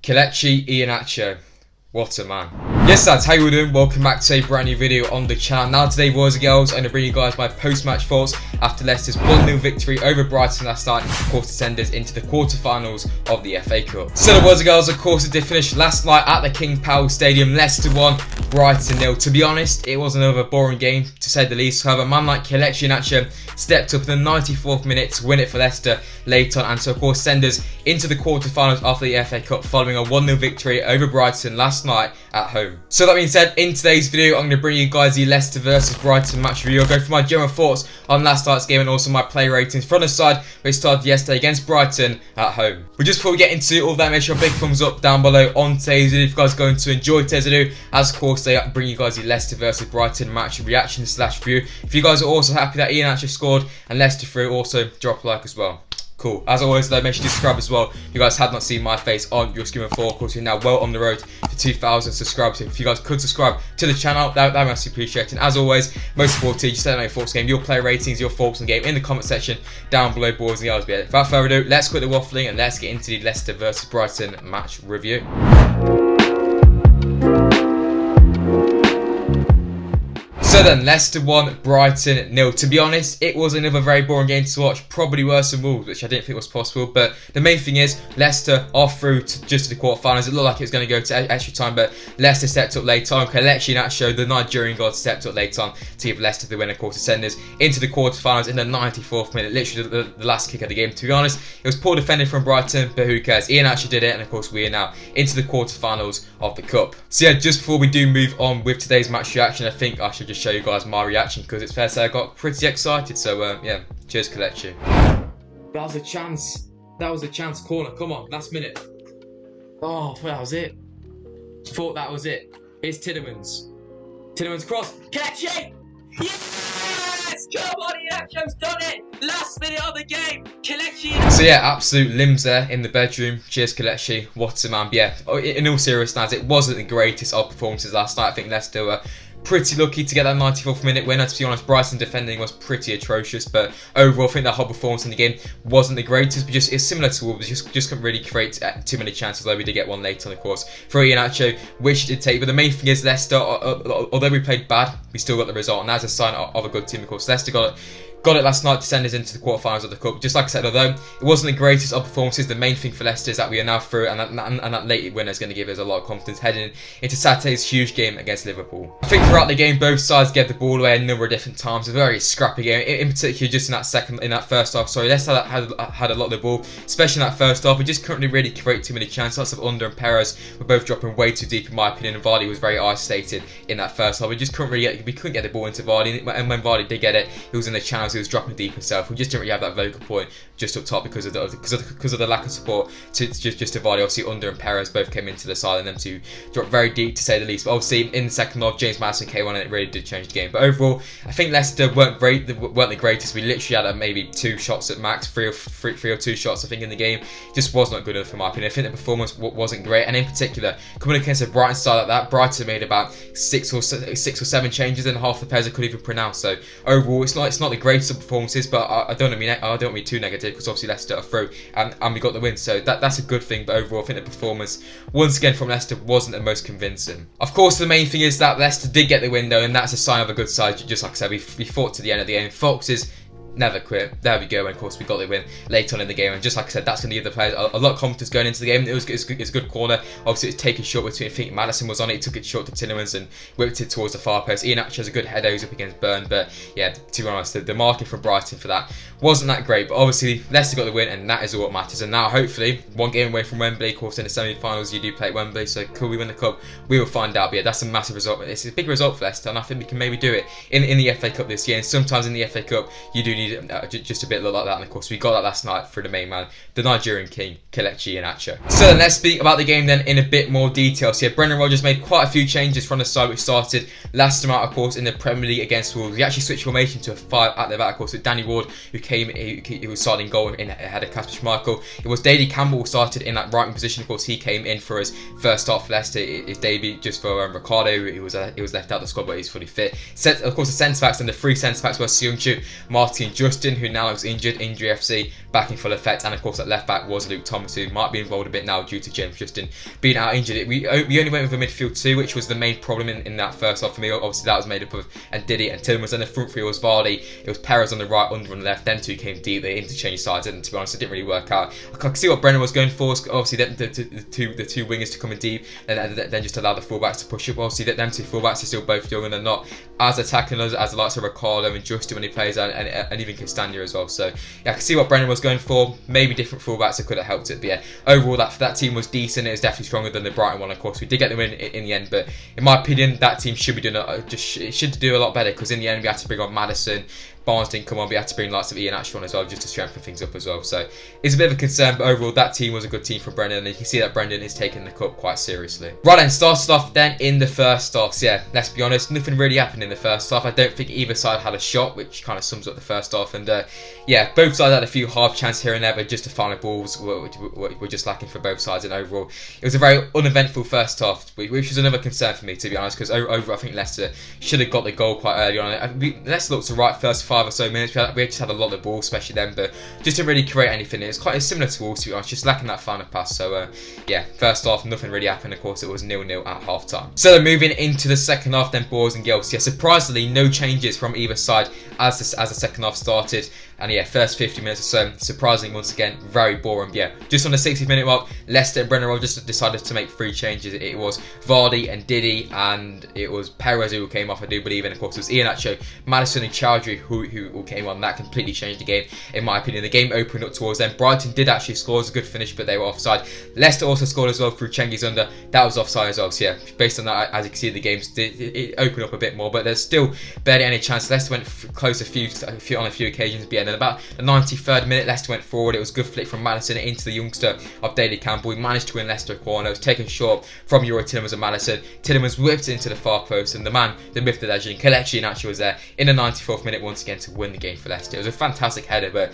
Kelechi Iheanacho, what a man. Yes lads, how you all doing? Welcome back to a brand new video on the channel. Now today, boys and girls, I'm going to bring you guys my post-match thoughts after Leicester's 1-0 victory over Brighton last night, and of course descenders into the quarter-finals of the FA Cup. So the boys and girls, of course, it did finish last night at the King Power Stadium. Leicester 1, Brighton 0. To be honest, it was another boring game to say the least. However, a man like Kelechi Iheanacho stepped up in the 94th minute to win it for Leicester late on, and so of course send us into the quarter-finals of the FA Cup following a 1-0 victory over Brighton last night at home. So that being said, in today's video I'm going to bring you guys the Leicester versus Brighton match review. I'll go through my general thoughts on last night's game and also my play ratings from the side which started yesterday against Brighton at home. But just before we get into all that, make sure a big thumbs up down below on today's video if you guys are going to enjoy today's video, as of course they bring you guys the Leicester versus Brighton match reaction / review. If you guys are also happy that Iheanacho scored and Leicester through, also drop a like as well. Cool. As always though, make sure you subscribe as well. If you guys had not seen my face on your screen before, of course we're now well on the road to 2,000 subscribers. So if you guys could subscribe to the channel, that would be massively appreciated. And as always, most important, just let me know your thoughts on the game, your play ratings, your thoughts on the game in the comment section down below, boys and girls. But without further ado, let's quit the waffling and let's get into the Leicester versus Brighton match review. So then, Leicester 1, Brighton 0. To be honest, it was another very boring game to watch, probably worse than Wolves, which I didn't think was possible. But the main thing is, Leicester are through to just to the quarterfinals. It looked like it was going to go to extra time, but Leicester stepped up late on. Kelechi Iheanacho, the Nigerian god, stepped up late on to give Leicester the win, of course, to send us into the quarterfinals in the 94th minute, literally the last kick of the game. To be honest, it was poor defending from Brighton, but who cares? Iheanacho did it, and of course, we are now into the quarterfinals of the Cup. So yeah, just before we do move on with today's match reaction, I think I should just show you guys my reaction, because it's fair to say I got pretty excited. So yeah, cheers Kelechi. That was a chance. That was a chance. Corner, come on, last minute. Oh, that was it. Thought that was it. It's Tielemans. Tielemans cross. Kelechi! Yes! Come on, Iheanacho's done it! Last minute of the game, Kelechi. So yeah, absolute limbs there in the bedroom. Cheers Kelechi, what a man. But yeah, in all seriousness, it wasn't the greatest of performances last night. I think Leicester were pretty lucky to get that 94th minute winner. To be honest, Brighton defending was pretty atrocious, but overall I think that whole performance in the game wasn't the greatest, but it's similar to Wolves, just couldn't really create too many chances, although we did get one late on, of course, for Iheanacho, which he did take. But the main thing is Leicester, although we played bad, we still got the result, and that's a sign of a good team, of course. Leicester got it last night to send us into the quarterfinals of the Cup. Just like I said, although it wasn't the greatest of performances, the main thing for Leicester is that we are now through, and that late winner is going to give us a lot of confidence heading into Saturday's huge game against Liverpool. I think throughout the game, both sides gave the ball away a number of different times. A very scrappy game, in particular just in that first half. Sorry, Leicester had a lot of the ball, especially in that first half. We just couldn't really create too many chances. Lots of Under and Perez were both dropping way too deep, in my opinion, and Vardy was very isolated in that first half. We just couldn't get the ball into Vardy, and when Vardy did get it, he was in the channels, he was dropping deep himself. We just didn't really have that vocal point just up top because of the lack of support to Vardy. Obviously, Under and Perez both came into the side, and them two dropped very deep, to say the least. But obviously, in the second half, James Maddison came on, and it really did change the game. But overall, I think Leicester weren't the greatest. We literally had maybe 2 shots at max, three or 2 shots, I think, in the game. Just was not good enough, in my opinion. I think the performance wasn't great, and in particular, coming against a Brighton side like that, Brighton made about 6 or 7 changes, and half the players I couldn't even pronounce. So overall, it's not the greatest of performances, but I don't want to be too negative, because obviously Leicester are through and we got the win, so that's a good thing. But overall, I think the performance once again from Leicester wasn't the most convincing. Of course, the main thing is that Leicester did get the win though, and that's a sign of a good side. Just like I said, we fought to the end of the game. Foxes never quit. There we go. And of course, we got the win late on in the game. And just like I said, that's going to give the players a lot of confidence going into the game. It's a good corner. Obviously, it's taken short between. I think Maddison was on it. He took it short to Tielemans and whipped it towards the far post. Iheanacho has a good header. He's up against Burn. But yeah, to be honest, the marking from Brighton for that wasn't that great. But obviously, Leicester got the win, and that is all that matters. And now, hopefully, one game away from Wembley. Of course, in the semi-finals, you do play at Wembley. So could we win the cup? We will find out. But yeah, that's a massive result. It's a big result for Leicester, and I think we can maybe do it in the FA Cup this year. And sometimes in the FA Cup, you do need just a bit like that, and of course we got that last night through the main man, the Nigerian king, Kelechi Iheanacho. So then let's speak about the game then in a bit more detail. So yeah, Brendan Rodgers made quite a few changes from the side which started last time out, of course, in the Premier League against Wolves. He actually switched formation to a 5 at the back, of course, with Danny Ward, who was starting goal in ahead of Kasper Schmeichel. It was Daley Campbell who started in that right wing position. Of course, he came in for his first start for Leicester, his debut, just for Ricardo. He was left out of the squad, but he's fully fit. Of course, the centre backs and the 3 centre backs were Iheancho, Martin and Justin, who now looks injured, injury FC back in full effect, and of course at left back was Luke Thomas, who might be involved a bit now due to James Justin being out injured. We only went with a midfield 2, which was the main problem in that first half for me. Obviously that was made up of Ndidi and Tillman. Then the front 3 was Vardy, it was Perez on the right, Under on the left. Them 2 came deep, they interchanged sides, and to be honest, it didn't really work out. I can see what Brendan was going for. Obviously the two wingers to come in deep, and then just allow the fullbacks to push up. Obviously them 2 fullbacks are still both young and they're not as attacking as the likes of Ricardo and Justin when he plays, and even Castagna as well. So yeah, I can see what Brendan was going for. Maybe different fullbacks that could have helped it, but yeah, overall that team was decent. It was definitely stronger than the Brighton one. Of course, we did get the win in the end, but in my opinion, that team should be doing should do a lot better, because in the end we had to bring on Maddison. Barnes didn't come on, but we had to bring lots of Iheanacho on as well, just to strengthen things up as well. So it's a bit of a concern, but overall that team was a good team for Brendan, and you can see that Brendan is taking the cup quite seriously. Right then, started off then in the first half. So yeah, let's be honest, nothing really happened in the first half. I don't think either side had a shot, which kind of sums up the first half. And yeah, both sides had a few half chances here and there, but just the final balls were just lacking for both sides. And overall, it was a very uneventful first half, which was another concern for me, to be honest, because overall I think Leicester should have got the goal quite early on. Leicester looked right first 5 or so minutes. We just had a lot of ball, especially then, but just didn't really create anything. It was quite similar to Wolves, to be honest, just lacking that final pass. So yeah, first half nothing really happened. Of course, it was 0-0 at half time. So moving into the second half then, boys and girls. Yeah, surprisingly no changes from either side as the second half started. And yeah, first 50 minutes or so, surprisingly once again, very boring. Yeah, just on the 60th minute mark, Leicester and Brendan Rodgers decided to make 3 changes. It was Vardy and Ndidi, and it was Perez who came off, I do believe, and of course it was Iheanacho, Maddison and Chowdhury who came on. That completely changed the game, in my opinion. The game opened up towards them. Brighton did actually score, it was a good finish, but they were offside. Leicester also scored as well through Cengiz Under. That was offside as well. So yeah, based on that, as you can see, the games it opened up a bit more, but there's still barely any chance. Leicester went close on a few occasions, but yeah, then about the 93rd minute, Leicester went forward. It was a good flick from Maddison into the youngster of Daley Campbell. He managed to win Leicester a corner. It was taken short from Euro Tillemans and Maddison. Tillemans whipped it into the far post, and the man, the myth, the legend, Kelechi Iheanacho was there in the 94th minute once again to win the game for Leicester. It was a fantastic header, but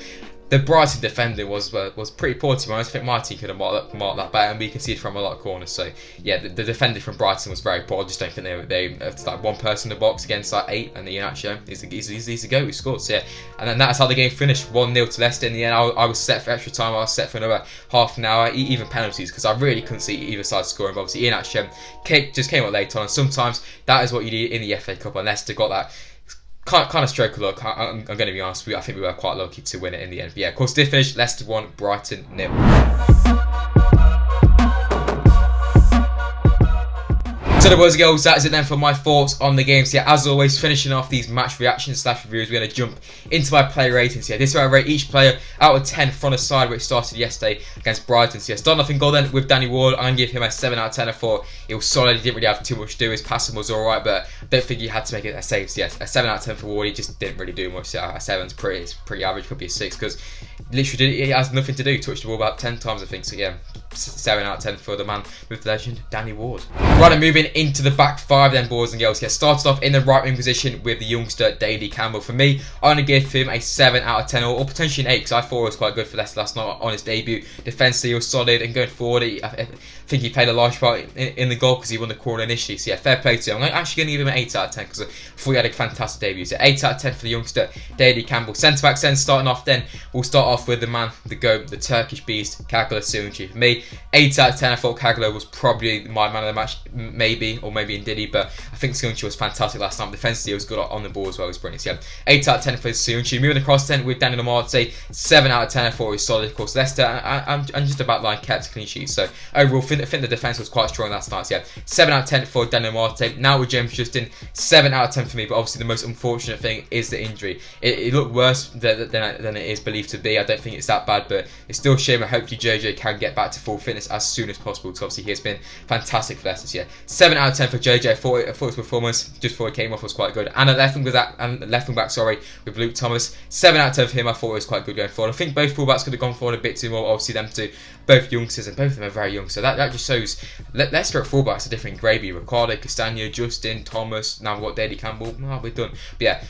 the Brighton defending was pretty poor, to be honest. I think my team could have marked that better, and we conceded from a lot of corners. So yeah, the defending from Brighton was very poor. I just don't think they like one person in the box against like 8, and the Iheanacho he's a go who scored. So yeah, and then that's how the game finished, 1-0 to Leicester. In the end, I was set for extra time. I was set for another half an hour, even penalties, because I really couldn't see either side scoring. But obviously Iheanacho just came up late on, and sometimes that is what you need in the FA Cup, and Leicester got that kind of stroke of luck. I'm going to be honest, I think we were quite lucky to win it in the end. But yeah, of course, did finish Leicester 1, Brighton 0. So the boys and girls, that is it then for my thoughts on the game. So yeah, as always, finishing off these match reactions / reviews, we're going to jump into my player ratings. Yeah, this is where I rate each player out of 10 from the side which started yesterday against Brighton. So yeah, starting off in goal then with Danny Ward, I'm going to give him a 7 out of 10. I thought it was solid. He didn't really have too much to do. His passing was alright, but I don't think he had to make it a save. So yes, a 7 out of 10 for Ward. He just didn't really do much. So a 7's pretty average, could be a 6, because literally he has nothing to do. He touched the ball about 10 times, I think. So yeah, 7 out of 10 for the man with the legend, Danny Ward. Right, and moving into the back 5 then, boys and girls. Yeah, started off in the right wing position with the youngster Daley Campbell. For me, I'm going to give him a 7 out of 10, or potentially an 8, because I thought it was quite good for Leicester last night on his debut. Defensively, he was solid, and going forward, I think he played a large part in the goal because he won the corner initially. So yeah, fair play to him. I'm actually going to give him an 8 out of 10 because I thought he had a fantastic debut. So 8 out of 10 for the youngster Daley Campbell. Centre backs then, starting off then, we'll start off with the man, the GOAT, the Turkish beast, Kelechi. For me, 8 out of 10. I thought Kelechi was probably my man of the match, maybe Ndidi, but I think Iheancho was fantastic last time. Defensively, he was good on the ball as well. It was brilliant. So yeah, 8 out of 10 for Iheancho. Moving across then with Daniel Amarte, 7 out of 10. I thought he was solid. Of course, Leicester and just about line kept clean sheets. So overall, I think the defence was quite strong last night. So yeah, 7 out of 10 for Daniel Amarte. Now with James Justin, 7 out of 10 for me. But obviously, the most unfortunate thing is the injury. It looked worse than it is believed to be. I don't think it's that bad, but it's still a shame. I hope JJ can get back to full fitness as soon as possible. So obviously he has been fantastic for Leicester. So yeah, 7 out of 10 for JJ. I thought his performance just before he came off was quite good. And at left wing back, with Luke Thomas, 7 out of 10 for him. I thought it was quite good going forward. I think both fullbacks could have gone forward a bit too more. Obviously them two, both youngsters, and both of them are very young. So that just shows Leicester at fullbacks are different gravy. Ricardo, Castagna, Justin, Thomas. Now we've got Daly Campbell. Oh, we're done. But yeah,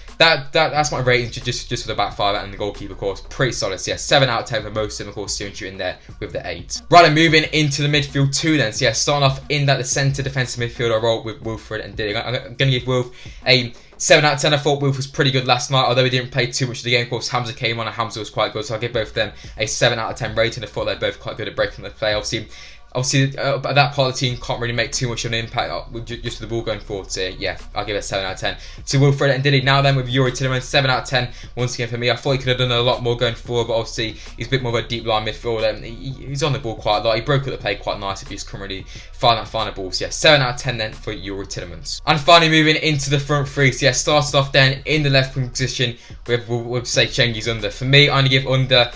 that's my rating just for the back five and the goalkeeper, of course. Pretty solid. So yeah, 7 out of 10 for most of them, of course. Iheancho in there with the 8. Right, and moving into the midfield 2 then. So yeah, starting off in the centre defensive midfielder role with Wilfred and Dilly. I'm going to give Wilf a 7 out of 10. I thought Wilf was pretty good last night, although he didn't play too much of the game. Of course, Hamza came on and Hamza was quite good, so I'll give both of them a 7 out of 10 rating. I thought they're both quite good at breaking the play. Obviously that part of the team can't really make too much of an impact with just the ball going forward. So yeah, I'll give it a 7 out of 10 to Wilfred and Dilly. Now then with Youri Tielemans, 7 out of 10 once again for me. I thought he could have done a lot more going forward, but obviously he's a bit more of a deep line midfielder. He's on the ball quite a lot. He broke up the play quite nice if he's currently find that final ball. So yeah, 7 out of 10 then for Youri Tielemans. And finally moving into the front three. So yeah, started off then in the left wing position with say Cengiz Under. For me, I only give Under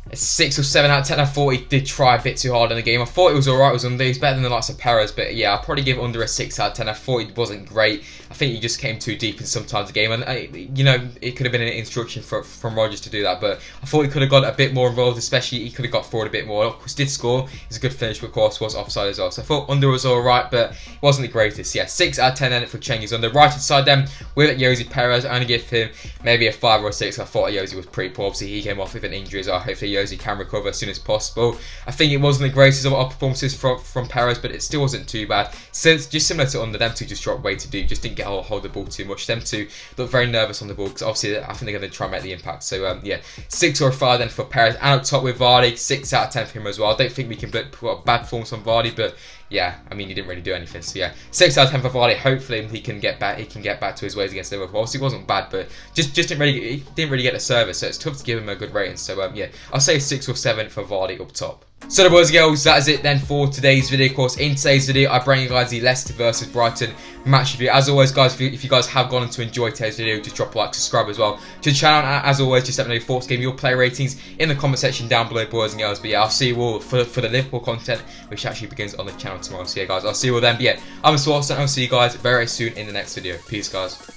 a 6 or 7 out of 10. I thought he did try a bit too hard in the game. I thought it was alright, it was Under. He's better than the likes of Perez, but yeah, I'll probably give Under a 6 out of 10. I thought he wasn't great. I think he just came too deep in sometimes the game, and you know, it could have been an instruction from Rodgers to do that, but I thought he could have got a bit more involved, especially he could have got forward a bit more. Of course, did score. He's a good finish, but of course was offside as well. So I thought Under was alright, but it wasn't the greatest. Yeah, 6 out of 10 then for Cengiz Under. Right inside then with Jose Perez, I only give him maybe a 5 or a 6. I thought Jose was pretty poor. Obviously he came off with an injury as well. Hopefully Jose can recover as soon as possible. I think it wasn't the greatest of our performances from Perez, but it still wasn't too bad. So just similar to Under, them two just dropped way too deep, just didn't get hold of the ball too much. Them two look very nervous on the ball because obviously I think they're going to try and make the impact. So yeah, 6 or a 5 then for Perez. And up top with Vardy, 6 out of 10 for him as well. I don't think we can put a bad performance on Vardy, but yeah, I mean he didn't really do anything. So yeah, 6 out of 10 for Vardy. Hopefully he can get back. He can get back to his ways against Liverpool. Obviously, it wasn't bad, but just didn't really get the service. So it's tough to give him a good rating. So yeah, I'll say 6 or 7 for Vardy up top. So the boys and girls, that is it then for today's video. Of course, in today's video, I bring you guys the Leicester versus Brighton match review. As always, guys, if you guys have gone on to enjoy today's video, just drop a like, subscribe as well to the channel. And as always, just let me know your thoughts, give me your player ratings in the comment section down below, boys and girls. But yeah, I'll see you all for the Liverpool content, which actually begins on the channel tomorrow. So yeah, guys, I'll see you all then. But yeah, I'm Sportsa, and I'll see you guys very soon in the next video. Peace, guys.